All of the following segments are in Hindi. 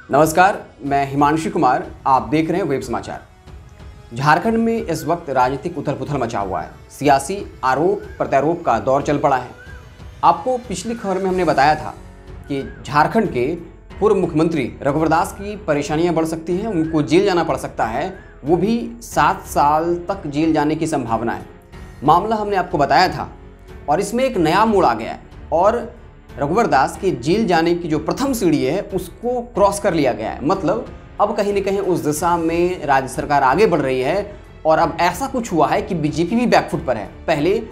नमस्कार, मैं हिमांशु कुमार। आप देख रहे हैं वेब समाचार। झारखंड में इस वक्त राजनीतिक उथल-पुथल मचा हुआ है। सियासी आरोप प्रत्यारोप का दौर चल पड़ा है। आपको पिछली खबर में हमने बताया था कि झारखंड के पूर्व मुख्यमंत्री रघुवर दास की परेशानियां बढ़ सकती हैं, उनको जेल जाना पड़ सकता है, वो भी 7 साल तक जेल जाने की संभावना है। मामला हमने आपको बताया था और इसमें एक नया मोड़ आ गया है और रघुवर दास के जेल जाने की जो प्रथम सीढ़ी है उसको क्रॉस कर लिया गया है। मतलब अब कहीं न कहीं उस दिशा में राज्य सरकार आगे बढ़ रही है और अब ऐसा कुछ हुआ है कि बीजेपी भी बैकफुट पर है। पहले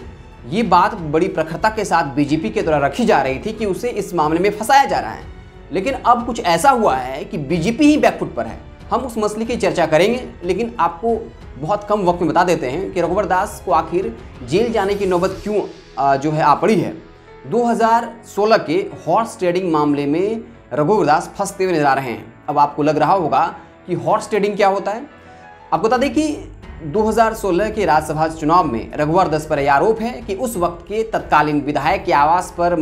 ये बात बड़ी प्रखरता के साथ बीजेपी के द्वारा रखी जा रही थी कि उसे इस मामले में फंसाया जा रहा है, लेकिन अब कुछ ऐसा हुआ है कि बीजेपी ही बैकफुट पर है। हम उस मसले की चर्चा करेंगे, लेकिन आपको बहुत कम वक्त में बता देते हैं कि रघुवर दास को आखिर जेल जाने की नौबत क्यों जो है आ पड़ी है। 2016 के हॉर्स ट्रेडिंग मामले में रघुवर दास फंसते हुए नजर आ रहे हैं। अब आपको लग रहा होगा कि हॉर्स ट्रेडिंग क्या होता है। आपको बता दें कि 2016 के राज्यसभा चुनाव में रघुवर दास पर यह आरोप है कि उस वक्त के तत्कालीन विधायक के आवास पर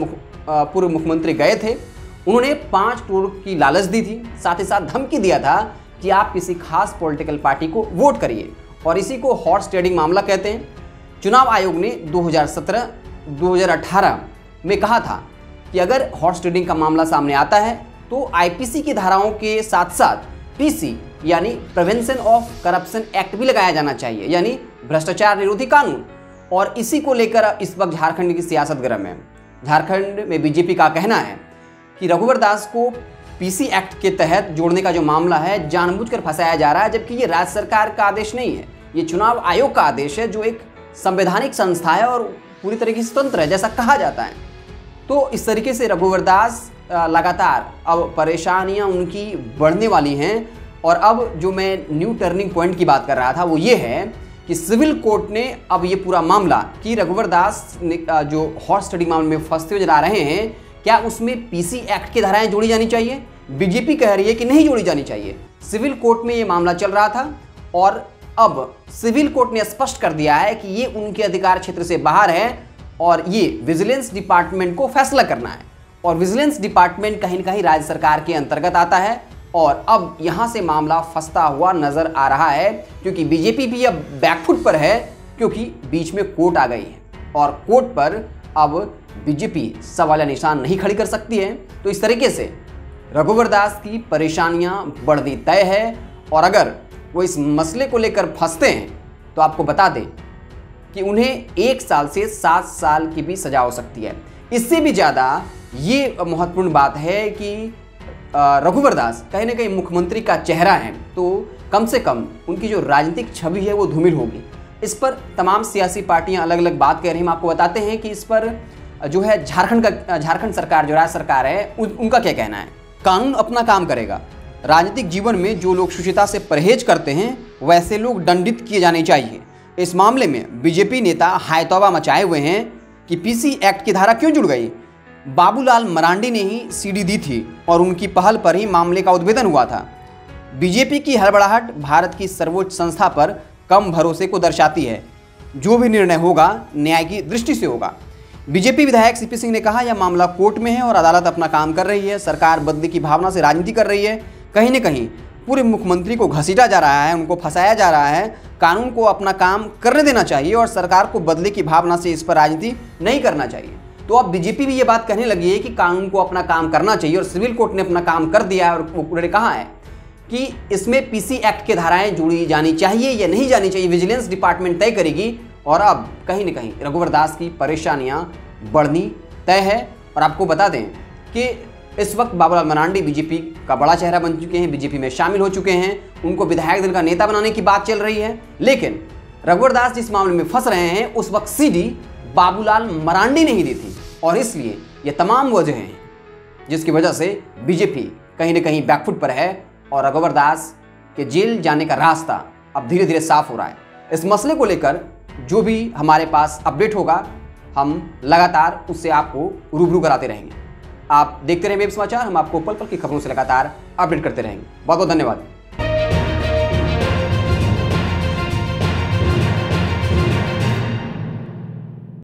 पूर्व मुख्यमंत्री गए थे। उन्होंने 5 करोड़ की लालच दी थी, साथ ही साथ धमकी दिया था कि आप किसी खास पॉलिटिकल पार्टी को वोट करिए, और इसी को हॉर्स ट्रेडिंग मामला कहते हैं। चुनाव आयोग ने 2017-2018 में कहा था कि अगर हॉर्स ट्रेडिंग का मामला सामने आता है तो आईपीसी की धाराओं के साथ साथ पीसी यानी प्रिवेंशन ऑफ करप्शन एक्ट भी लगाया जाना चाहिए, यानी भ्रष्टाचार निरोधी कानून। और इसी को लेकर इस वक्त झारखंड की सियासत गर्म है। झारखंड में बीजेपी का कहना है कि रघुवर दास को पीसी एक्ट के तहत जोड़ने का जो मामला है जानबूझकर फंसाया जा रहा है, जबकि ये राज्य सरकार का आदेश नहीं है, ये चुनाव आयोग का आदेश है, जो एक संवैधानिक संस्था है और पूरी तरीके से स्वतंत्र है जैसा कहा जाता है। तो इस तरीके से रघुवर दास लगातार अब परेशानियां उनकी बढ़ने वाली हैं। और अब जो मैं न्यू टर्निंग पॉइंट की बात कर रहा था वो ये है कि सिविल कोर्ट ने अब ये पूरा मामला कि रघुवर दास जो हॉर्स ट्रेडिंग मामले में फंसते हुए जा रहे हैं, क्या उसमें पीसी एक्ट की धाराएं जोड़ी जानी चाहिए। बीजेपी कह रही है कि नहीं जोड़ी जानी चाहिए। सिविल कोर्ट में ये मामला चल रहा था और अब सिविल कोर्ट ने स्पष्ट कर दिया है कि ये उनके अधिकार क्षेत्र से बाहर है और ये विजिलेंस डिपार्टमेंट को फैसला करना है। और विजिलेंस डिपार्टमेंट कहीं न कहीं राज्य सरकार के अंतर्गत आता है और अब यहाँ से मामला फंसता हुआ नजर आ रहा है, क्योंकि बीजेपी भी अब बैकफुट पर है, क्योंकि बीच में कोर्ट आ गई है और कोर्ट पर अब बीजेपी सवालिया निशान नहीं खड़ी कर सकती है। तो इस तरीके से रघुवर दास की परेशानियां बढ़नी तय है और अगर वो इस मसले को लेकर फंसते हैं तो आपको बता दें कि उन्हें 1 साल से 7 साल की भी सजा हो सकती है। इससे भी ज़्यादा ये महत्वपूर्ण बात है कि रघुवर दास कहीं ना कहीं मुख्यमंत्री का चेहरा है, तो कम से कम उनकी जो राजनीतिक छवि है वो धूमिल होगी। इस पर तमाम सियासी पार्टियां अलग अलग बात कह रही हैं। हम आपको बताते हैं कि इस पर जो है झारखंड सरकार, जो राज्य सरकार है, उनका क्या कहना है। कानून अपना काम करेगा। राजनीतिक जीवन में जो लोग शुचिता से परहेज करते हैं वैसे लोग दंडित किए जाने चाहिए। इस मामले में बीजेपी नेता हायतौबा मचाए हुए हैं कि पीसी एक्ट की धारा क्यों जुड़ गई। बाबूलाल मरांडी ने ही सीडी दी थी और उनकी पहल पर ही मामले का उद्भेदन हुआ था। बीजेपी की हड़बड़ाहट भारत की सर्वोच्च संस्था पर कम भरोसे को दर्शाती है। जो भी निर्णय होगा न्याय की दृष्टि से होगा। बीजेपी विधायक सीपी सिंह ने कहा, यह मामला कोर्ट में है और अदालत अपना काम कर रही है। सरकार बदले की भावना से राजनीति कर रही है। कहीं न कहीं पूर्व मुख्यमंत्री को घसीटा जा रहा है, उनको फंसाया जा रहा है। कानून को अपना काम करने देना चाहिए और सरकार को बदले की भावना से इस पर राजनीति नहीं करना चाहिए। तो अब बीजेपी भी ये बात कहने लगी है कि कानून को अपना काम करना चाहिए और सिविल कोर्ट ने अपना काम कर दिया है और उन्होंने कहा है कि इसमें पीसी एक्ट की धाराएं जुड़ी जानी चाहिए या नहीं जानी चाहिए, विजिलेंस डिपार्टमेंट तय करेगी। और अब कहीं न कहीं रघुवर दास की परेशानियां बढ़नी तय है। और आपको बता दें कि इस वक्त बाबूलाल मरांडी बीजेपी का बड़ा चेहरा बन चुके हैं, बीजेपी में शामिल हो चुके हैं, उनको विधायक दल का नेता बनाने की बात चल रही है। लेकिन रघुवर दास जिस मामले में फंस रहे हैं उस वक्त सीडी बाबूलाल मरांडी ने ही दी थी और इसलिए ये तमाम वजह हैं जिसकी वजह से बीजेपी कहीं न कहीं बैकफुट पर है और रघुवर दास के जेल जाने का रास्ता अब धीरे धीरे साफ हो रहा है। इस मसले को लेकर जो भी हमारे पास अपडेट होगा हम लगातार उससे आपको रूबरू कराते रहेंगे। आप देखते रहें वेब समाचार। हम आपको पल पल की खबरों से लगातार अपडेट करते रहेंगे। बहुत बहुत धन्यवाद।